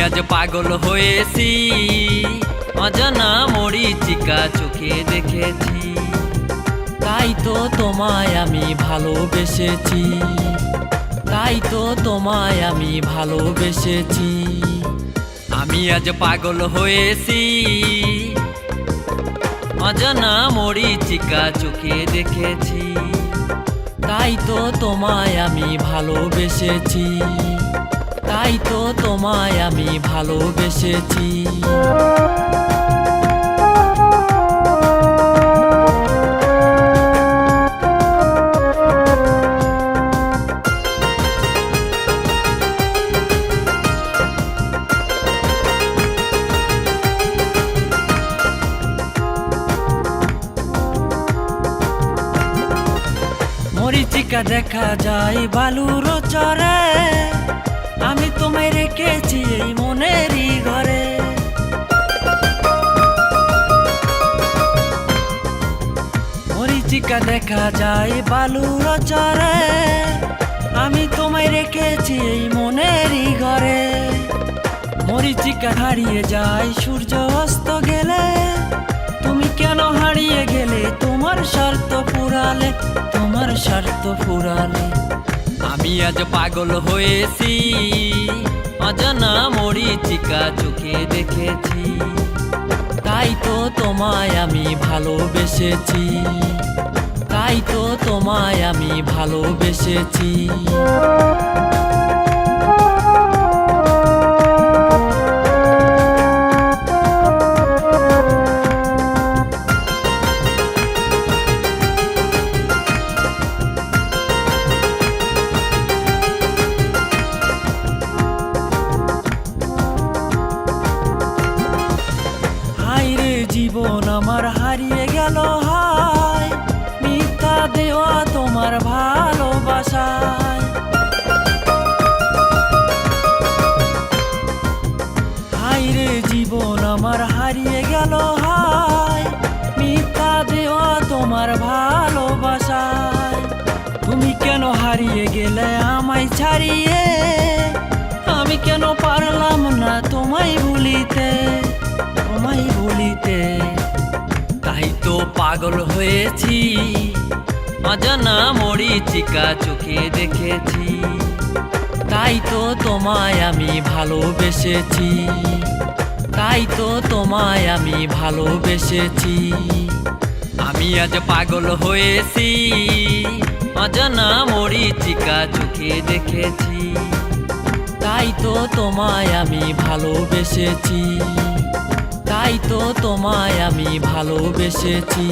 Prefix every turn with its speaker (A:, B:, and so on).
A: আজ পাগল হয়েছি, অজানা মরিচিকা চোখে দেখেছি, তাই তো তোমায় আমি ভালোবেসেছি, তাই তো তোমায় আমি ভালোবেসেছি। আমি আজ পাগল হয়েছি, অজানা মরিচিকা চোখে দেখেছি, তাই তো তোমায় আমি ভালোবেসেছি, তাই তো তোমায় আমি ভালোবেসেছি। মরিচিকা দেখা যায় বালুর চরে, আমি তোমায় রেখেছি এই মনেরই ঘরে। মরিচিকা দেখা যায় বালুর চরে, আমি তোমায় রেখেছি এই মনেরই ঘরে। মরিচিকা হারিয়ে যায় সূর্য অস্ত গেলে, তুমি কেন হারিয়ে গেলে তোমার স্বার্থ ফুরালে, তোমার স্বার্থ ফুরালে। আমি আজ পাগল হয়েছি, অজানা মরিচিকা চোখে দেখেছি, তাই তো তোমায় আমি ভালোবেসেছি, তাই তো তোমায় আমি ভালোবেসেছি। জীবন আমার হারিয়ে গেল হায়, মিথ্যা দেওয়া তোমার ভালোবাসায়। হায় রে জীবন আমার হারিয়ে গেল হায়, মিথ্যা দেওয়া তোমার ভালোবাসায়। তুমি কেন হারিয়ে গেলে আমায় ছাড়িয়ে, আমি কেন পারলাম না তোমায় ভুলিতে, তোমায় ভুলিতে। তাই তো পাগল হয়েছি, অজানা মরিচিকা চোখে দেখেছি, তাই তো তোমায় আমি ভালোবেসেছি, তাই তো তোমায় আমি ভালোবেসেছি। আমি আজ পাগল হয়েছি, অজানা মরিচিকা চোখে দেখেছি, তাই তো তোমায় আমি ভালোবেসেছি, তাই তো তোমায় আমি ভালোবেসেছি।